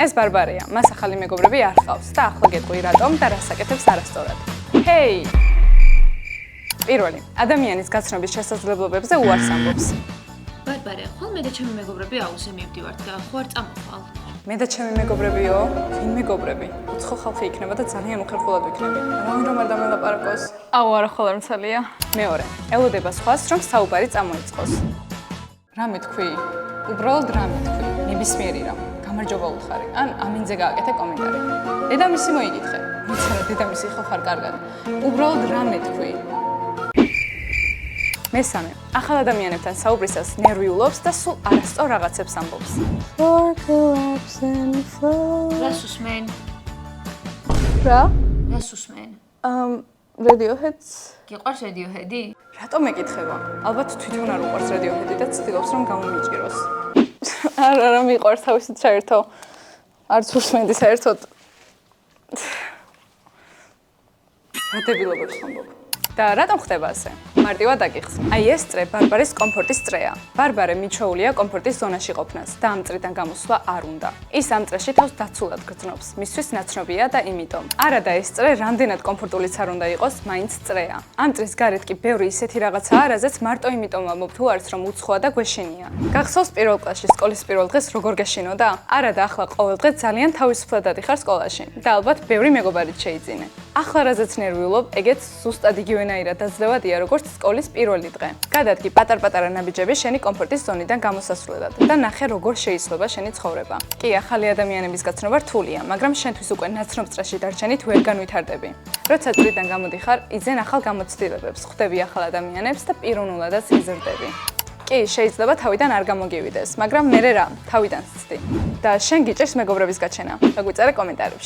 ეს ბარბარეა, მას ახალი მეგობრები არ ჰყავს და ახლა გეტყვი რატომ და რას აკეთებს არასწორად. ჰეი! პირველი, ადამიანის გაცნობის შესაძლებლობებზე უარს ამბობს. ბარბარე, ხოლმე და ჩემი მეგობრები აუზე მივდივართ და ხო არ წამოვალ. მე და ჩემი მეგობრებიო, ვინ მეგობრები? უცხო ხალხი იქნება და ძალიან უხერხულად ვიქნები. რომ არ დამელაპარაკოს. აუ, არა ხოლმე მცელია. მეორე, ელოდება სხვას, რომ საუბარი წამოიწყოს. რა მეთქვი? უბრალოდ რა მეთქვი? ნებისმიერი რამ. გამარჯობა უთხარი. ან ამინზე გააკეთე კომენტარი. დედამისი მოიგითხე. ვიცი რა დედამისი ხო ხარ კარგად. უბრალოდ რა მეთქვი? მესამე, ახალ ადამიანებთან საუბრისას ნერვიულობს და სულ არასწორ რაღაცებს ამბობს. რას უსმენ? რა? რას უსმენ? Radiohead-ს? გიყვარს Radiohead-ი? რატომ ეკითხება? ალბათ თვითონ არ უყვარს Radiohead-ი და ცდილობს რომ გამომიჭიროს. არა მიყვარს თავისით საერთო. არც უსმენდი საერთოდ. რა დებილობებს ვამბობ? და რატომ ხდება ასე? მარტივად აკითხს. აი ეს წრე ბარბარის კომფორტის წრეა. ბარბარე მიჩვეულია კომფორტის ზონაში ყოფნას და ამ წრიდან გამოსვლა არ უნდა. ის ამ წრეში თავს დაცულად გრძნობს. მისთვის ნაცნობია და იმიტომ. არა და ეს წრე რამდენად კომფორტულიც არ უნდა იყოს, მაინც წრეა. ამ წრის გარეთ კი ბევრი ისეთი რაღაცაა, რაზეც მარტო იმიტომ ვამბობ თუ არც რომ უცხოა და გვეშინია. გახსოვს პირველ კლასში სკოლის პირველ დღეს როგორ გეშინოდა? არა და ახლა ყოველ დღე ძალიან თავისუფლად ადიხარ სკოლაში და ალბათ ბევრი მეგობარით შეიძინე. ახლა რაზეც ნერვიულობ, ეგეც ზუსტად იგივენაირად დაძლევადია, როგორც სკოლის პირველი დღე. გადადგი პატარ-პატარა ნაბიჯები შენი კომფორტის ზონიდან გამოსასვლელად და ნახე როგორ შეიცვლება შენი ცხოვრება. კი, ახალი ადამიანების გაცნობა რთულია, მაგრამ შენთვის უკვე ნაცნობ წრეში დარჩენით ვერ განვითარდები. როცა წრიდან გამოდიხარ, იძენ ახალ გამოცდილებებს, ხვდები ახალ ადამიანებს და პიროვნულადაც იზრდები. კი, შეიძლება თავიდან არ გამოგივიდეს, მაგრამ მერე რა, თავიდან ცდი. და შენ გიჭირს მეგობრების გაჩენა. დაგვიწერე კომენტარებში.